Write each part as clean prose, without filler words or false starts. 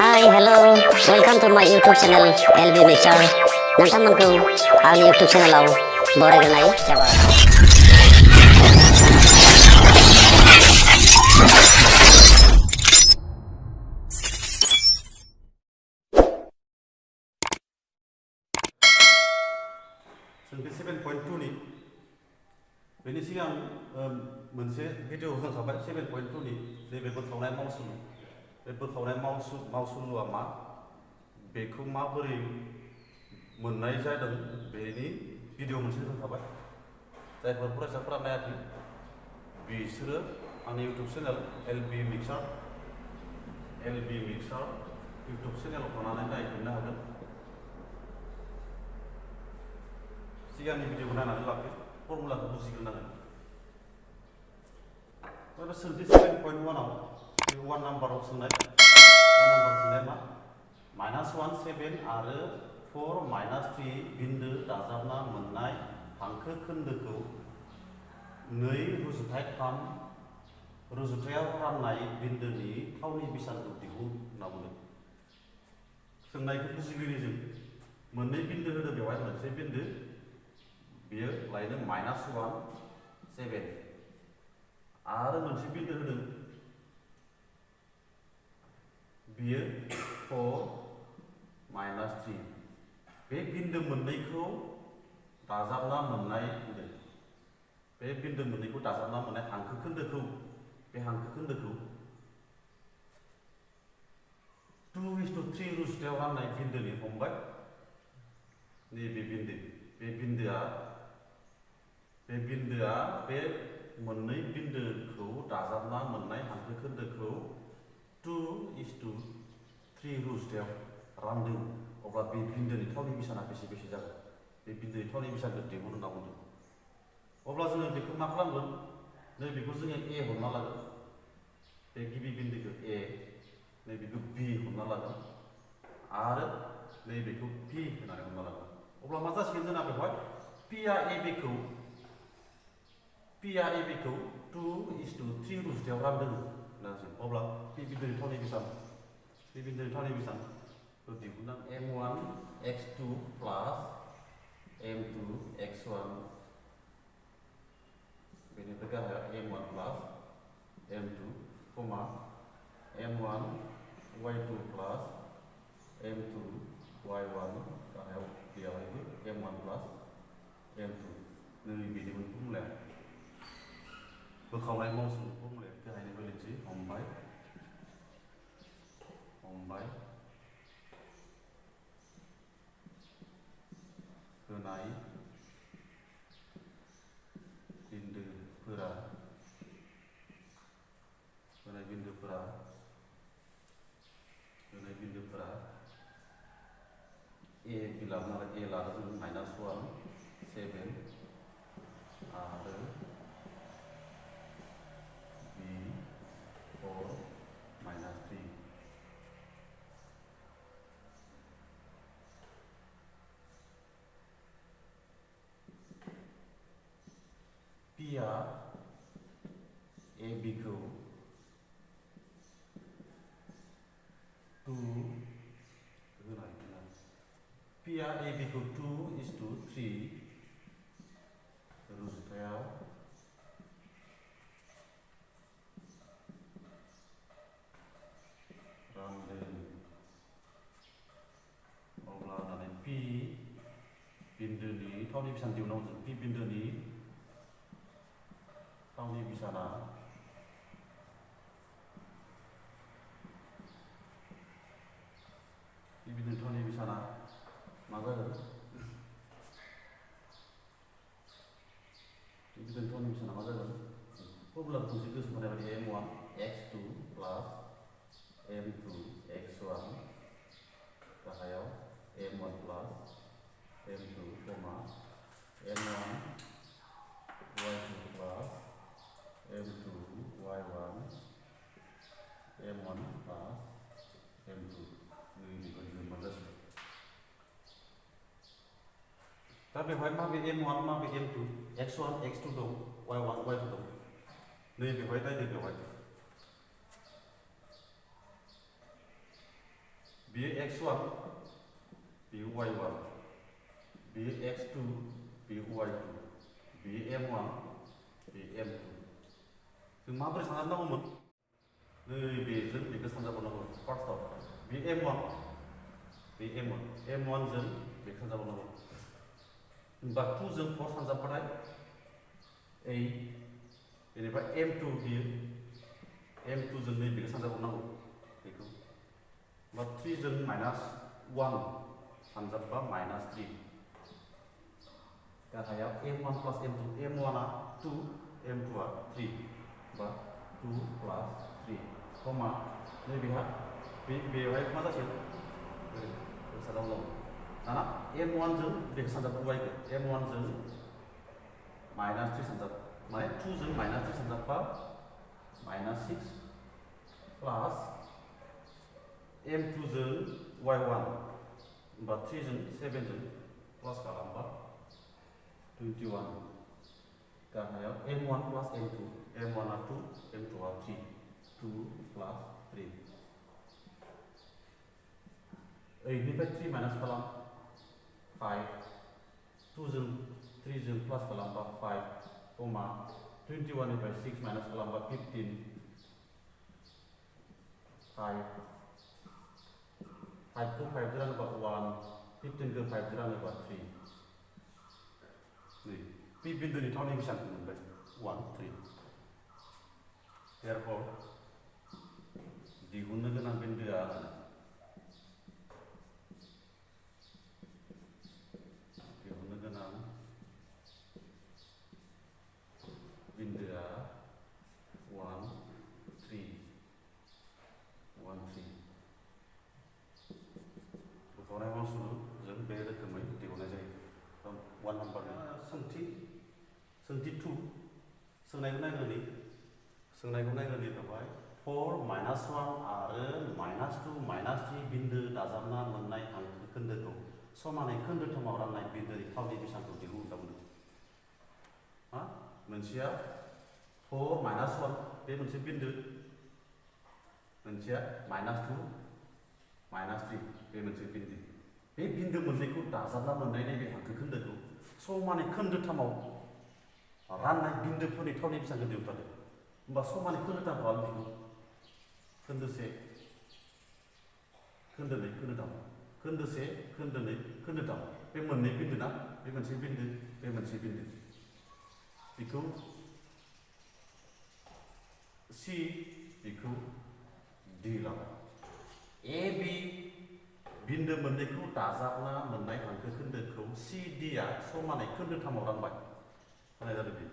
Hi, hello, welcome to my YouTube channel LB Mixer. नोंथांमोनखौ आंनि YouTube चेनेलाव बरायग्रोनाय जाबाय। 7.2 नि बेनि सिगां मोनसे भिडिअ होखांबाय 7.2 नि नैबे बोखावनाय मावसुलु बे बोखावनाय मावसुलुआ मा बेखौ माबोरै मोननाय जादों बेनि भिडिअ मोनसे होखांबाय जायफोर फरायसाफोरा नायाखै बिसोरो आंनि YouTube channel LB Mixer YouTube चेनेलाव थांनानै नायफिननो हागोन। सिगांनि भिडिअखौ नायनानै लाखै फर्मुलाखौ बुजिग्रोनांगोन। सोंथि 7.1 आव 1 नाम्बाराव सोंनाय मा -1 7 आरो 4 -3 बिन्दो दाजाबना मोननाय हांखो खोन्दोखौ 2/3 रुजुथायाव राननाय बिन्दोनि थावनि बिसानखौ दिहुन होनना बुंदों। सोंनायखौ बुजिग्रोनि जों मोननै बिन्दो होदों बेवहाय मोनसे बिन्दो बेयो लायनो -1 7 आरो मोनसे बिन्दो होदों बियो 4 -3 बे बिन्दो मोननैखौ दाजाबना मोननाय होदों। बे बिन्दो मोननैखौ दाजाबना मोननाय हांखो खोन्दोखौ 2:3 रुजुथायाव राननाय बिन्दोनि हमबाय नैबे बिन्दोआ बे मोननै बिन्दोखौ दाजाबना मोननाय हांखो खोन्दोखौ 2:3 रुजुथायाव रानदों। अब्ला बे बिन्दोनि थावनि बिसाना बेसे जागोन बे बिन्दोनि थावनि बिसानखौ दिहुन होनना बुंदों। अब्ला जोङो बेखौ मा खालामगोन नैबेखौ जोङो A हमना लागोन बे गिबि बिन्दोखौ A नैबेखौ B हमना लागोन आरो नैबेखौ P होननानै हमना लागोन। अब्ला मा जासिगोन जोंना बेवहाय P आ AB खौ 2:3 रुजुथायाव रानदों होननांसिगोन। अब्ला P बिन्दोनि थावनि बिसानखौ दिहुनना M1 x2 प्लास M2 x1 बेनिफ्राय गाहायाव M1 प्लास M2 M1 y2 प्लास M2 y1 गाहायाव बेयावहायबो M1 प्लास M2 नैबेनिमोन फर्मुलाया बोखावनाय मावसुलु फर्मुलाया गाहायनिफ्राय लिरसै हमबाय होनाय बिन्दोफोरा A लादों जों -1 7 आरो B 4 -3 P आ AB खौ 2 P आ AB खौ 2:3 रुजुथायाव रानदों। अब्ला दाना P बिन्दोनि थावनि बिसान दिहुननांगौ जों। P बिन्दोनि थावनि बिसाना मा जागोन फर्मुलाखौ खनसे गोसोखांनाय बायदि M1 x2 प्लास M2 x1 गाहायाव M1 प्लास M2 M1 y2 प्लास M2 y1 M1 प्लास M2 नैबेबायदि मोनजासिगोन। दा बेवहाय माबे M1 माबे M2 x1 x2 दं y1 y2 दं नैबेवहाय नायदो बेवहाय बेयो x1 बेयो y1 बेयो x2 बेयो y2 बेयो m1 बेयो m2 जों माबोरै साननांगौमोन नैबेजों बेखौ सानजाबावनांगौ फार्स्टआव बे m1 बे m1 जों बेखौ सानजाबावनांगौ होमबा 2 जों 4 सानजाबाथाय 8 बेनिफ्राय m2 बियो m2 जों नैबेखौ सानजाबावनांगौ बेखौ होमबा 3 जों -1 सानजाबबा -3 गाहायाव m1 plus m2 m1 आ 2 m2 आ 3 बा 2 plus 3 कमा नैबेहा बेवहाय मा जासिगोन सानजाबावनांगौ दाना m1 जों बेखौ सानजाबबाय m1 जों -3 सानजाब माने 2 जों -3 सानजाबबा -6 प्लस m2 जों y1 होमबा 3 जों 7 जों प्लस खालामबा 21 गाहायाव m1 plus m2 m1 आ 2 m2 आ 3 2 plus 3 8 निफ्राय 3 माइनास खालाम 5 2 जों 3 जों प्लस खालामबा 5 कमा 21 निफ्राय 6 माइनास खालामबा 15 5 5 को 5 जों रानोबा 1 15 को 5 जों रानोबा 3 नै बे बिन्दोनि थावनाय बेसेबां मोनबाय 1 3 therefore दिहुननो गोनां बिन्दोआ बिन्दोआ 1 3 बोखावनाय मावसुलु जों बे रोखोमै दिहुननाय जायो 1 नम्बरनि सोंथि 2 सोंनायखौ नायग्रोनि बेवहाय 4 -1 आरो -2 -3 बिन्दो दाजाबना मोननाय हांखो खोन्दोखौ समानै खोन्दोथामाव राननाय बिन्दोनि थावनि बेसांखौ दिहुन होनना हा मोनसेया 4 -1 बे मोनसे बिन्दो मोनसेया -2 -3 बे मोनसे बिन्दो बे बिन्दो मोननैखौ दाजाबना मोननाय नैबे हांखो खोन्दोखौ समानै खोन्दोथामाव राननाय बिन्दोफोरनि थावनि बेसांखौ दिहुनथारदो होमबा समानै खोन्दोथाम खालाम बेखौ खोन्दोसे खोन्दोनै खोन्दोथाम खोन्दोसे खोन्दोनै खोन्दोथाम बे मोननै बिन्दो ना बे मोनसे बिन्दो बेखौ C बेखौ D लाबाय A B बिन्दो मोननैखौ दाजाबना मोननाय हांखो खोन्दोखौ C D आ समानै खोन्दोथामाव रानबाय होनाय जादों बे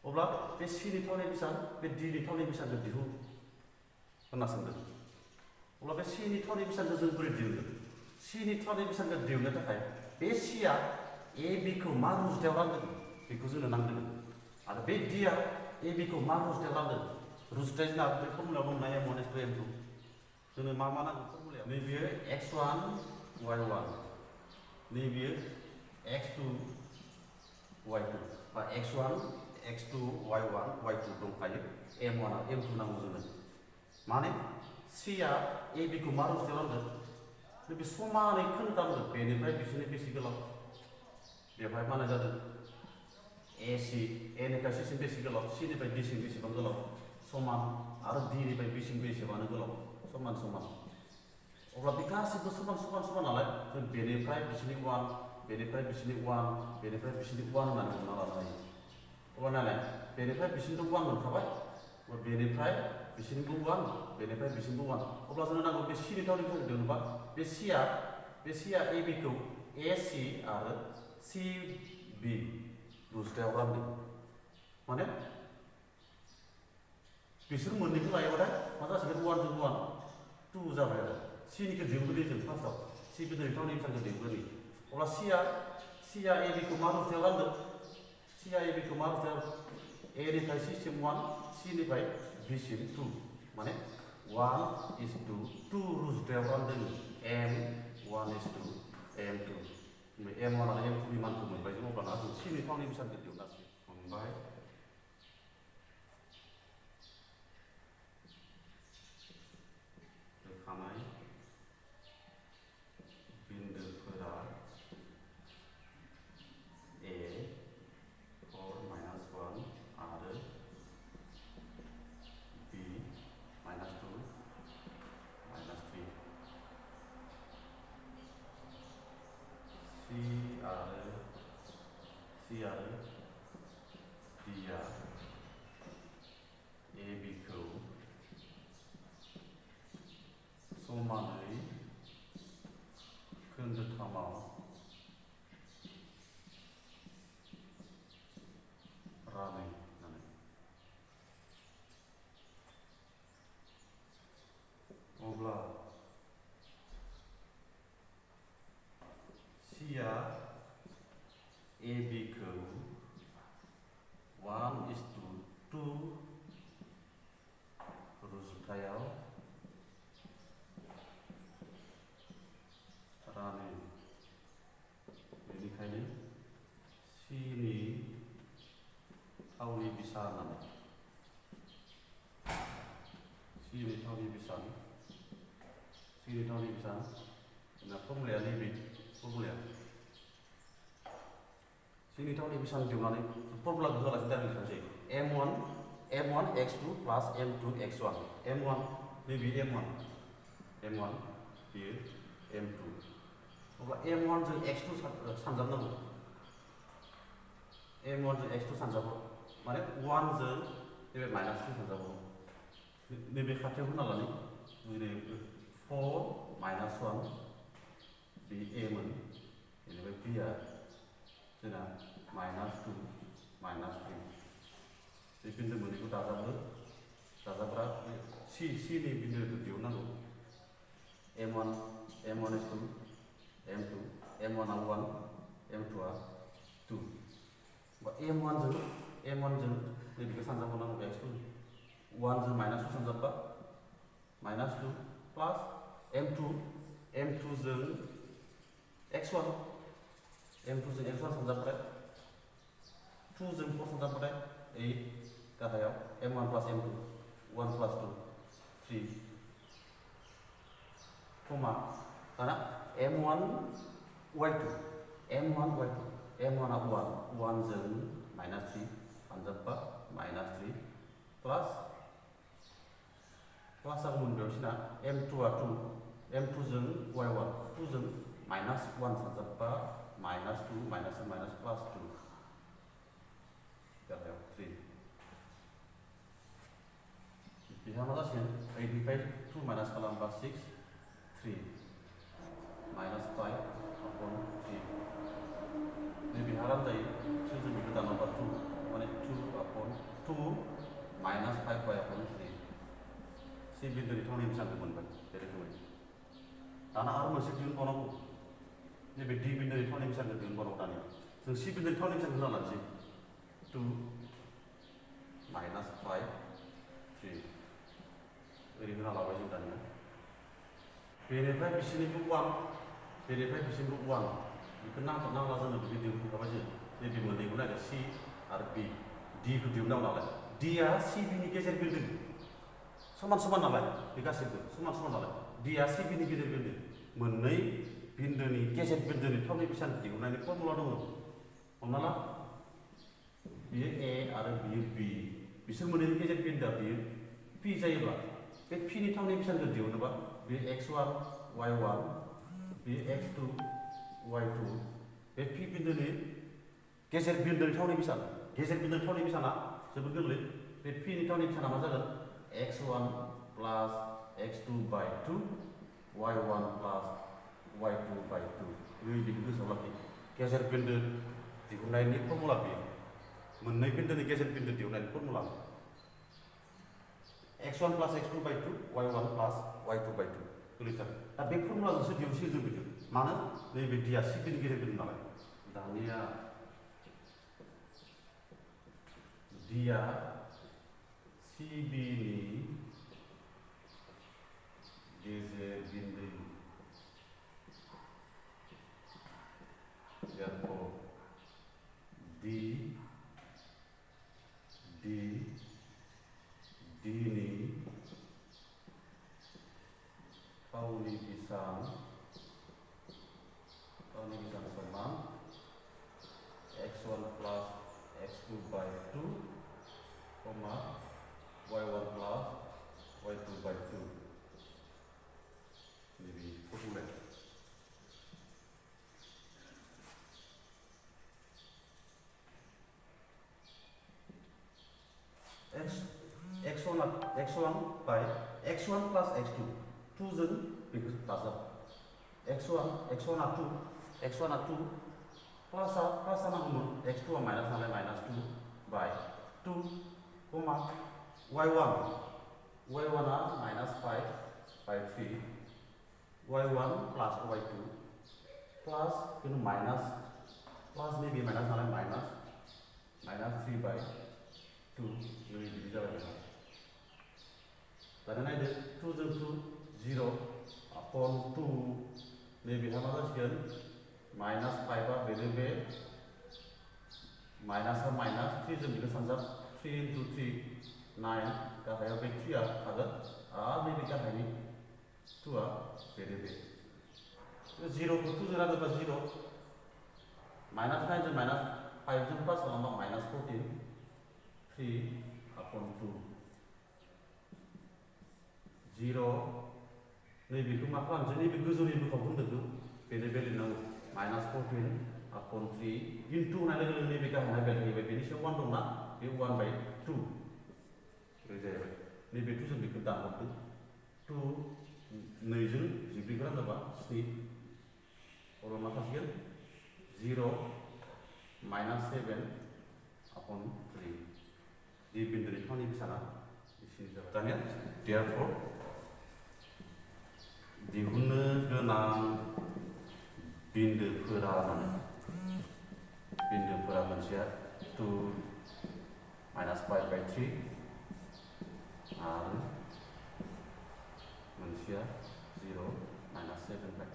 अब्ला बे C नि थावनाय बेसां बे D नि थावनाय बेसांखौ दिहुन होनना सोंदों अब्ला बे C नि थावनाय बेसांखौ जों बोरै दिहुनगोन C नि थावनाय बेसांखौ दिहुननो थाखाय बे C आ A B खौ मा रुजुथायाव रानदों बेखौ जोंनो नांदों आरो बे D आ A B खौ मा रुजुथायाव रानदों रुजुथाय जोंना बे फर्मुलायाव दं ना m1 m2 जोंनो मा नांगौ फर्मुलायाव नैबेयो x1 y1 नैबेयो x2 y2 बा x1 x2 y1 y2 दंखायो m1 आ m2 नांगौ जोंनो माने C आ A B खौ मा रुजुथायाव रानदों बे समानै खोन्दोथामजों बेनिफ्राय बिसोरनि बेसे गोलाव बेवहाय मा होनाय जादों AC A निफ्राय C सिम बेसे गोलाव C निफ्राय D सिम बेसेबां गोलाव समान आरो D निफ्राय B सिम बेसेबां गोलाव समान अब्ला बे गासिबो समान नालाय जों बेनिफ्राय बिसोरनि 1 बेनिफ्राय बिसोरनि 1 बेनिफ्राय बिसोरनि 1 होननानै हमना लानो हायो अब्ला नायलाय बेनिफ्राय बिसोरनिथ' 1 मोनखाबाय बेनिफ्राय बिसोरनिबो 1 बेनिफ्राय बिसोरनिबो 1 अब्ला जोंनो नांगौ बे C नि थावनाय बेसांखौ दिहुनोबा बे C आ AB खौ AC आरो CB रुजुथायाव रानदों माने बिसोर मोननैखौ लायोबाथाय मा जासिगोन 1 जों 1 2 जाबाय आरो C निखौ दिहुनग्रोनि जों फार्स्टआव C बिन्दोनि थावनाय बेसांखौ दिहुनग्रोनि अब्ला C आ AB खौ मा रुजुथायाव रानदों C आ AB खौ मा रुजुथायाव A निफ्राय C सिम 1 C निफ्राय B सिम 2 माने 1:2 रुजुथायाव रानदों M1:M2 M1 आरो M2 नि मानखौ मोनबाय जों अब्लाना जों C नि थावनाय बेसांखौ दिहुनासै मोनबाय खानाय थामाव रानै होननानै अब्ला सिया ए बि खौ 1:2 रुजुथायाव रानो। बेनिखायनो सि नि थावनि बेसाद होननानै सि नि थावनि बेसाद जोंना फर्मुलाया नैबे फर्मुलाया सि नि थावनि बेसाद दिहुननानै फर्मुलाखौ होआलासिनो डाइरेक्ट लिरनोसै m1 x2 प्लास m2 x1 m1 नैबे m1 बेयो m2 अब्ला m1 जों x2 सानजाबनांगौ m1 जों x2 सानजाबो माने 1 जों नैबे माइनास 3 सानजाबो नैबे खाथियाव होना लानानै जेरै 4 माइनास 1 बे a मोन बेनिफ्राय b आ जोंना माइनास 2 माइनास 3 बे बिन्दो मोननैखौ दाजाबग्रा सि नि बिन्दोखौ दिहुननांगौ m1 is 2 m2 m1 आ 1 m2 आ 2 बा m1 जों नैबेखौ सानजाबनांगौ x2 1 जों माइनास 2 सानजाबबा माइनास 2 प्लास m2 जों x1 सानजाबबाय 2 जों 4 सानजाबबाय 8 गाहायाव m1 प्लास m2 1 प्लास 2 3 कमा दाना m1 y2 m1 आ 1 जों माइनास 3 सानजाबबा माइनास 3 प्लास जागौमोन बेयावसिना m2 आ 2 m2 जों y1 2 जों माइनास 1 सानजाबबा माइनास 2 माइनास प्लास 2 गाहायाव 3 बेहा मा जासिगोन 8 निफ्राय 2 माइनास खालामबा 6 3 माइनास 5 अपॉन 3 नैबेहा रानजायो 3 जों बेखौ दानोबा 2 माने 2 अपॉन 2 माइनास 5 अपॉन 3 सि बिन्दोनि थावनि बेसादखौ मोनबाय बे रोखोमै दाना आरो मोनसे दिहुनबावनांगौ नैबे डी बिन्दोनि थावनि बेसादखौ दिहुनबावनांगौ दानिया जों सि बिन्दोनि थावनि बेसादखौ होना लानोसै 2 माइनास 5 3 ओरै होना लाबाय जों दानिया बेनिफ्राय बिसिनिबो 1 बेखौ नांला जोंनो बिदि दिहुनखाबाय जों नैबे मोननैखौ नायदो सि आरो बि डिखौ दिहुननांगौ नालाय डिआ सि बिनि गेजेर बिन्दो समान नालाय बे गासैबो समान नालाय डिआ सि बिनि गेजेर बिन्दो मोननै बिन्दोनि गेजेर बिन्दोनि थावनि बेसाद दिहुननायनि फर्मुला दङ हमना ला बियो ए आरो बियो बि बिसोर मोननैनि गेजेर बिन्दोआ बियो पि जायोब्ला बे पिनि थावनि बेसादखौ दिहुनोबा बे x1 y1 बे x2 y2 बे पि बिन्दोनि गेजेर बिन्दोनि थावनि बेसाद बेसादा जोबोद गोरलै बे पिनि थावनि बेसादा मा जागोन x1 plus x2 by 2 y1 plus y2 by 2 बेखौ गोसोआव लाखि गेजेर बिन्दो दिहुननायनि फर्मुला बेयो मोननै बिन्दोनि गेजेर बिन्दो दिहुननायनि formula x1 plus x2 by 2 y1 plus y2 by 2 गोरलैथार दा बे फर्मुलाजोंसो दिहुनसिगोन जों बेखौ मानो नैबे डिआ सि बिनि गेजेर बिन्दो नालाय दानिया डिआ सि बिनि गेजेर बिन्दो therefore डिनि थावनि बेसाद समान x1 plus x2 by 2 y1 plus y2 by 2 नैबे formula x1 by x1 plus x2 2 जों बेखौ दाजाब x1 आ 2 x1 आ 2 प्लस नांगौमोन x2 आ माइनास नालाय माइनास 2 बाय 2 कमा y1 आ माइनास 5 बाय 3 y1 प्लस y2 प्लस किन्तु माइनास प्लस नैबे माइनास नालाय माइनास 3 बाय 2 नै बिदि जाबाय दाना नायदो 2 जों 2 0 अपॉन 2 नैबेहा मा जासिगोन माइनास 5 आ बेनो बे माइनासआ माइनास 3 जों बेखौ सानजाब 3 into 3 9 गाहायाव बे 3 आ थागोन आरो नैबे गाहायनि 2 आ बेनो बे 0 खौ 2 जों रानोबा 0 माइनास 9 जों माइनास 5 जों प्लास खालामबा माइनास 14 3 अपॉन 2 0 नैबेखौ मा खालामसै नैबे गोजौनि बोखाव दोनदों बेनो बे लिरनांगौ माइनास 14 अपॉन 3 इनटु होनाय लोगो लोगो नैबे गाहायना बेलहैबाय बेनि सायाव 1 दंना बे 1 बाय 2 बे जाहैबाय नैबे 2 जों बेखौ दानहरदों 2 2 जों 14 रानोबा 7 अब्ला मा थासिगोन 0 माइनास 7 अपॉन 3 बे बिन्दुनि थावनि बेसाना एसे जाबाय दानिया therefore दिहुननो गोनां बिन्दोफोरा मोनसेया 2 माइनास 5 बाय 3 आरो मोनसेया 0 माइनास 7 बाय